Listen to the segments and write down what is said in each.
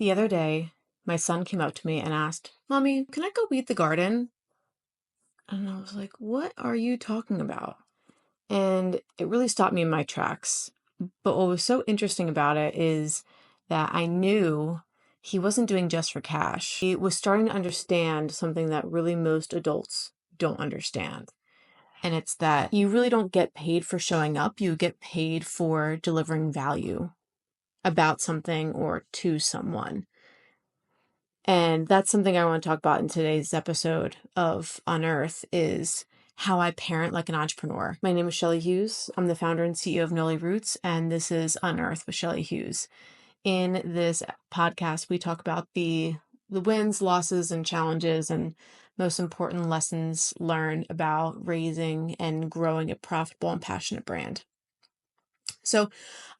The other day, my son came up to me and asked, Mommy, can I go weed the garden? And I was like, what are you talking about? And it really stopped me in my tracks. But what was so interesting about it is that I knew he wasn't doing just for cash. He was starting to understand something that really most adults don't understand. And it's that you really don't get paid for showing up, you get paid for delivering value about something or to someone. And that's something I want to talk about in today's episode of Unearth is how I parent like an entrepreneur. My name is Shelly Hughes. I'm the founder and CEO of Nolly Roots, and this is Unearth with Shelly Hughes. In this podcast, we talk about the wins, losses, and challenges, and most important lessons learned about raising and growing a profitable and passionate brand. So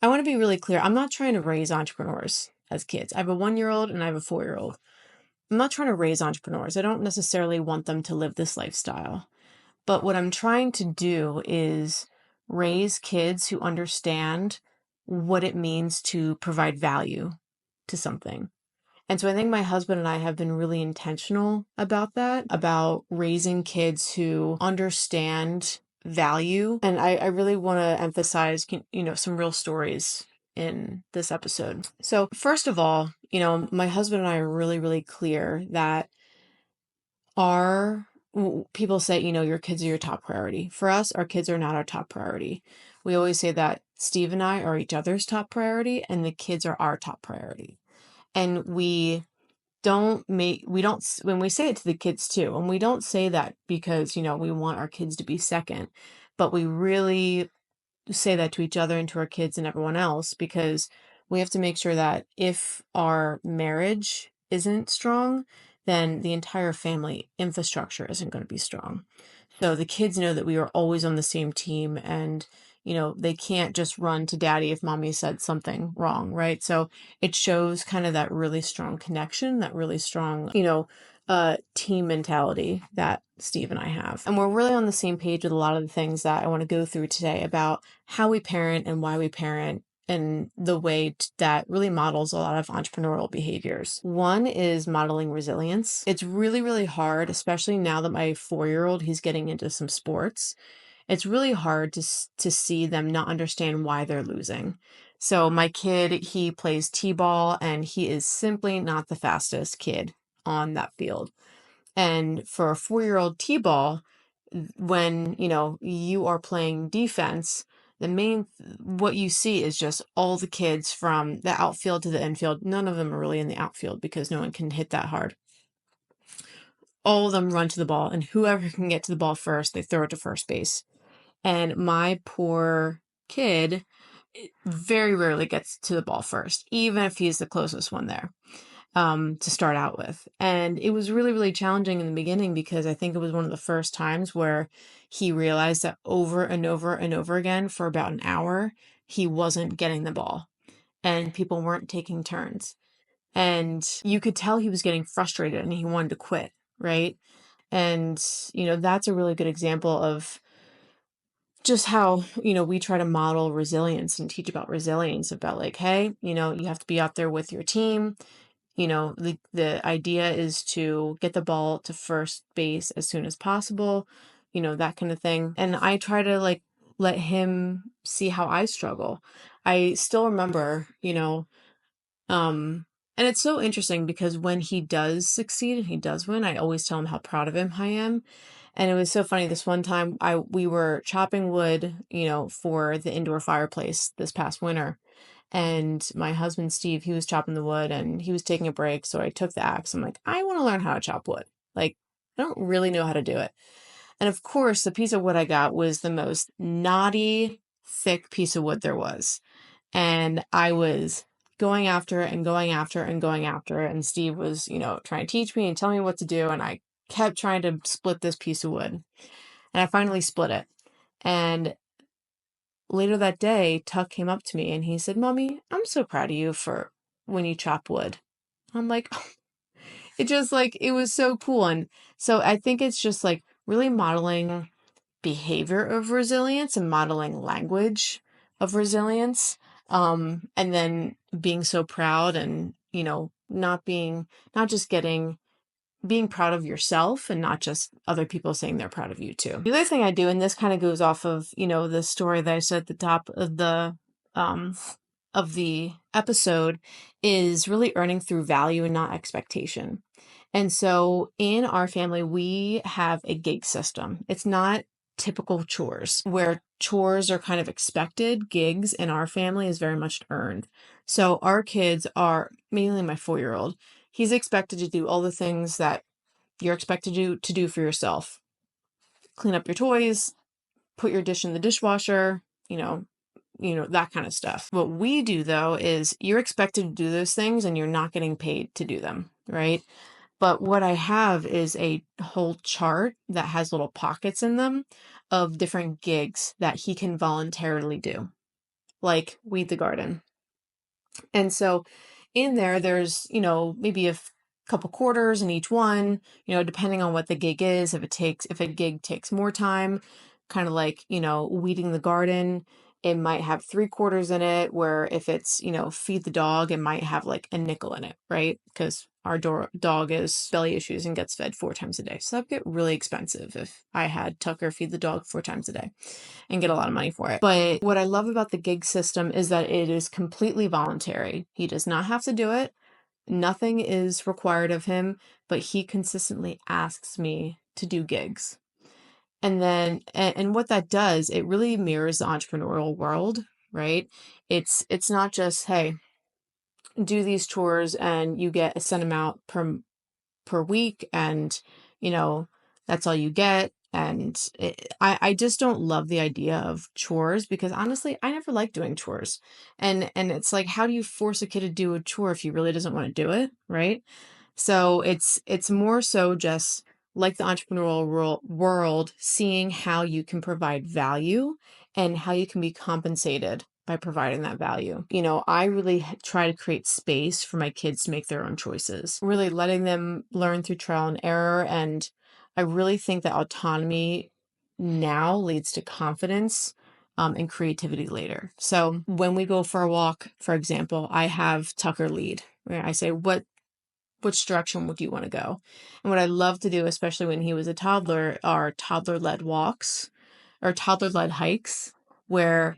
I want to be really clear. I'm not trying to raise entrepreneurs as kids. I have a 1-year-old and I have a 4-year-old. I'm not trying to raise entrepreneurs. I don't necessarily want them to live this lifestyle. But what I'm trying to do is raise kids who understand what it means to provide value to something. And so I think my husband and I have been really intentional about that, about raising kids who understand value. And I really want to emphasize, some real stories in this episode. So first of all, my husband and I are really, really clear that people say, your kids are your top priority. For us, our kids are not our top priority. We always say that Steve and I are each other's top priority and the kids are our top priority. And when we say it to the kids too, and we don't say that because, we want our kids to be second, but we really say that to each other and to our kids and everyone else, because we have to make sure that if our marriage isn't strong, then the entire family infrastructure isn't going to be strong. So the kids know that we are always on the same team and, they can't just run to daddy if mommy said something wrong, right? So it shows kind of that really strong connection, that really strong, team mentality that Steve and I have. And we're really on the same page with a lot of the things that I want to go through today about how we parent and why we parent and the way that really models a lot of entrepreneurial behaviors. One is modeling resilience. It's really, really hard, especially now that my 4-year-old, he's getting into some sports. It's really hard to see them not understand why they're losing. So my kid, he plays t-ball and he is simply not the fastest kid on that field. And for a 4-year-old t-ball, when, you are playing defense, what you see is just all the kids from the outfield to the infield. None of them are really in the outfield because no one can hit that hard. All of them run to the ball, and whoever can get to the ball first, they throw it to first base. And my poor kid very rarely gets to the ball first, even if he's the closest one there. To start out with. And it was really, really challenging in the beginning because I think it was one of the first times where he realized that over and over and over again for about an hour, he wasn't getting the ball and people weren't taking turns. And you could tell he was getting frustrated and he wanted to quit, right? And, that's a really good example of just how, we try to model resilience and teach about resilience, about like, hey, you have to be out there with your team. The idea is to get the ball to first base as soon as possible, that kind of thing. And I try to let him see how I struggle. I still remember, and it's so interesting because when he does succeed and he does win, I always tell him how proud of him I am. And it was so funny. This one time we were chopping wood, for the indoor fireplace this past winter. And my husband, Steve, he was chopping the wood and he was taking a break. So I took the axe. I'm like, I want to learn how to chop wood. Like, I don't really know how to do it. And of course, the piece of wood I got was the most knotty, thick piece of wood there was. And I was going after it and going after it and going after it. And Steve was, trying to teach me and tell me what to do. And I kept trying to split this piece of wood. And I finally split it. And later that day, Tuck came up to me and he said, Mommy, I'm so proud of you for when you chop wood. I'm like, it just it was so cool. And so I think it's just really modeling behavior of resilience and modeling language of resilience. And then being so proud and, not just being proud of yourself and not just other people saying they're proud of you too. The other thing I do, and this kind of goes off of, the story that I said at the top um, of the episode, is really earning through value and not expectation. And so in our family, we have a gig system. It's not typical chores where chores are kind of expected. Gigs in our family is very much earned. So our kids are, mainly my 4-year-old, he's expected to do all the things that you're expected to do for yourself. Clean up your toys, put your dish in the dishwasher, that kind of stuff. What we do though is you're expected to do those things and you're not getting paid to do them, right? But what I have is a whole chart that has little pockets in them of different gigs that he can voluntarily do, like weed the garden. And so in there's, maybe couple quarters in each one, depending on what the gig is. If a gig takes more time, kind of like, weeding the garden, it might have 3 quarters in it, where if it's, feed the dog, it might have like a nickel in it, right? Because our dog has belly issues and gets fed 4 times a day. So that'd get really expensive if I had Tucker feed the dog 4 times a day and get a lot of money for it. But what I love about the gig system is that it is completely voluntary. He does not have to do it. Nothing is required of him, but he consistently asks me to do gigs. And then, and what that does, it really mirrors the entrepreneurial world, right? It's not just, hey, do these chores and you get a set amount per week, and that's all you get. And I just don't love the idea of chores, because honestly, I never liked doing chores. And it's like, how do you force a kid to do a chore if he really doesn't want to do it, right? So it's more so just like the entrepreneurial world, seeing how you can provide value and how you can be compensated by providing that value. I really try to create space for my kids to make their own choices, really letting them learn through trial and error. And I really think that autonomy now leads to confidence, and creativity later. So when we go for a walk, for example, I have Tucker lead, where I say, which direction would you want to go? And what I love to do, especially when he was a toddler, are toddler-led walks or toddler-led hikes, where,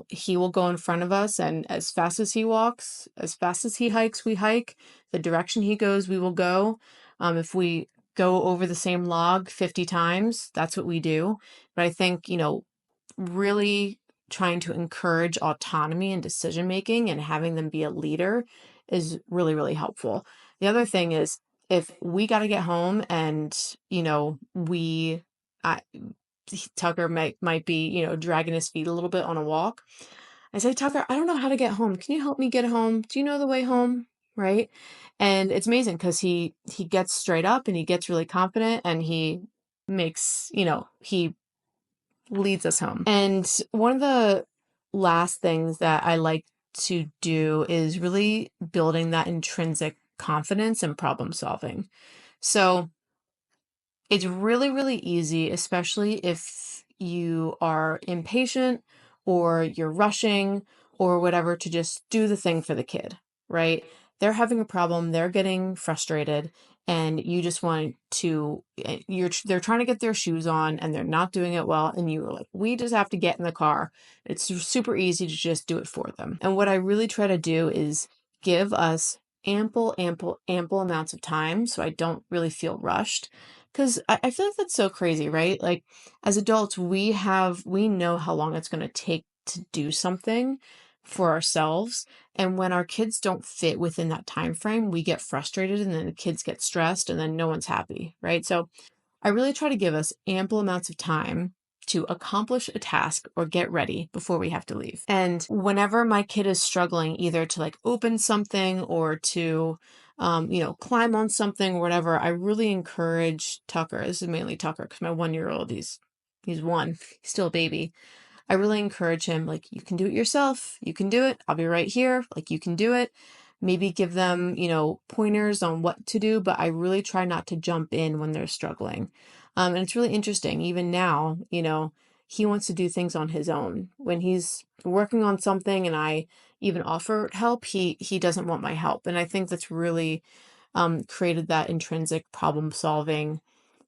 he will go in front of us, and as fast as he walks, as fast as he hikes, we hike. The direction he goes, we will go. If we go over the same log 50 times, that's what we do. But I think, really trying to encourage autonomy and decision making and having them be a leader is really, really helpful. The other thing is, if we got to get home and, Tucker might be, dragging his feet a little bit on a walk, I say, Tucker, I don't know how to get home. Can you help me get home? Do you know the way home? Right? And it's amazing because he gets straight up and he gets really confident, and he makes, he leads us home. And one of the last things that I like to do is really building that intrinsic confidence and problem solving. So it's really, really easy, especially if you are impatient or you're rushing or whatever, to just do the thing for the kid, right? They're having a problem, they're getting frustrated, and you just want to, they're trying to get their shoes on and they're not doing it well. And you were like, we just have to get in the car. It's super easy to just do it for them. And what I really try to do is give us ample amounts of time, so I don't really feel rushed. Because I feel like that's so crazy, right? Like, as adults, we know how long it's going to take to do something for ourselves. And when our kids don't fit within that time frame, we get frustrated, and then the kids get stressed, and then no one's happy, right? So I really try to give us ample amounts of time to accomplish a task or get ready before we have to leave. And whenever my kid is struggling, either to like open something or to climb on something or whatever, I really encourage Tucker. This is mainly Tucker, because my 1-year-old, he's one, he's still a baby. I really encourage him, like, you can do it yourself. You can do it. I'll be right here. Like, you can do it. Maybe give them, pointers on what to do, but I really try not to jump in when they're struggling. And it's really interesting. Even now, he wants to do things on his own. When he's working on something and I, even offer help, he doesn't want my help. And I think that's really created that intrinsic problem solving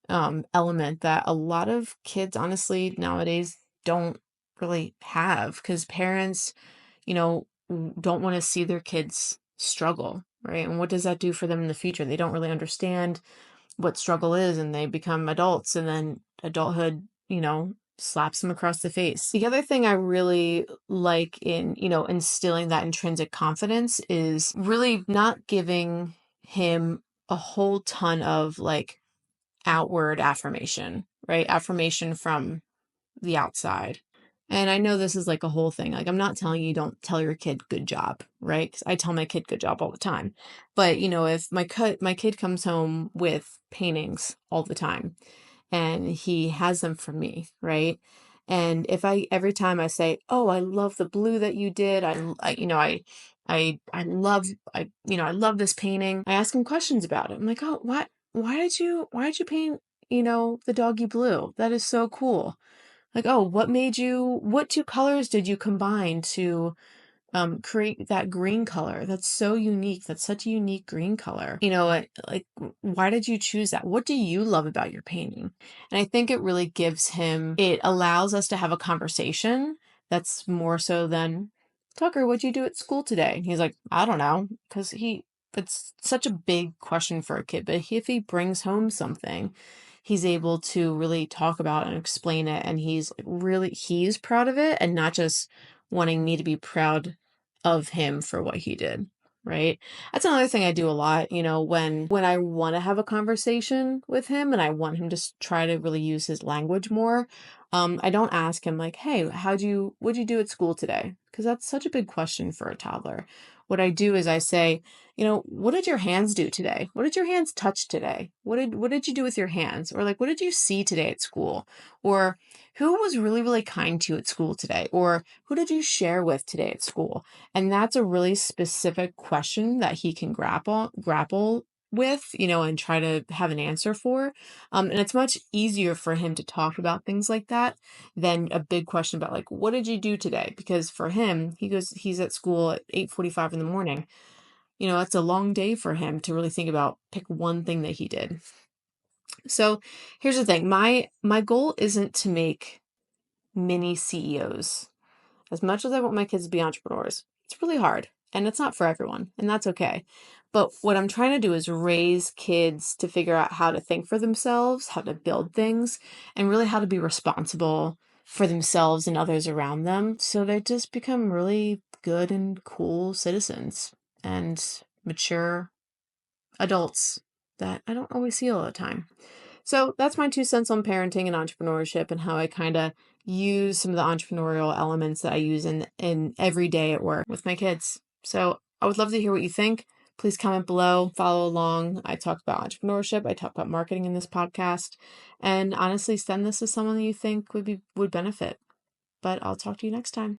element that a lot of kids honestly nowadays don't really have, because parents, don't want to see their kids struggle, right? And what does that do for them in the future? They don't really understand what struggle is, and they become adults, and then adulthood, slaps them across the face. The other thing I really like in, instilling that intrinsic confidence is really not giving him a whole ton of like outward affirmation, right? Affirmation from the outside. And I know this is like a whole thing. Like, I'm not telling you don't tell your kid good job, right? 'Cause I tell my kid good job all the time. But, if my kid comes home with paintings all the time and he has them from me, right? And if every time I say, "Oh, I love the blue that you did. I love, I love this painting." I ask him questions about it. I'm like, "Oh, why did you paint, the doggy blue? That is so cool." Like, "Oh, what two colors did you combine to create that green color? That's so unique. That's such a unique green color. Why did you choose that? What do you love about your painting?" And I think it really it allows us to have a conversation that's more so than, "Tucker, what'd you do at school today?" And he's like, "I don't know." Because it's such a big question for a kid. But if he brings home something, he's able to really talk about and explain it. And he's proud of it, and not just wanting me to be proud of him for what he did, right? That's another thing I do a lot, when I want to have a conversation with him and I want him to try to really use his language more. I don't ask him like, "Hey, what'd you do at school today?" Because that's such a big question for a toddler. What I do is I say, "What did your hands do today? What did your hands touch today? What did you do with your hands?" Or like, "What did you see today at school?" Or, "Who was really, really kind to you at school today?" Or, "Who did you share with today at school?" And that's a really specific question that he can grapple with, and try to have an answer for. And it's much easier for him to talk about things like that than a big question about like, "What did you do today?" Because for him, he's at school at 8:45 in the morning. That's a long day for him to really think about, pick one thing that he did. So here's the thing. My goal isn't to make mini CEOs. As much as I want my kids to be entrepreneurs, it's really hard and it's not for everyone, and that's okay. But what I'm trying to do is raise kids to figure out how to think for themselves, how to build things, and really how to be responsible for themselves and others around them. So they just become really good and cool citizens and mature adults that I don't always see all the time. So that's my 2 cents on parenting and entrepreneurship, and how I kind of use some of the entrepreneurial elements that I use in every day at work with my kids. So I would love to hear what you think. Please comment below, follow along. I talk about entrepreneurship, I talk about marketing in this podcast, and honestly, send this to someone that you think would benefit. But I'll talk to you next time.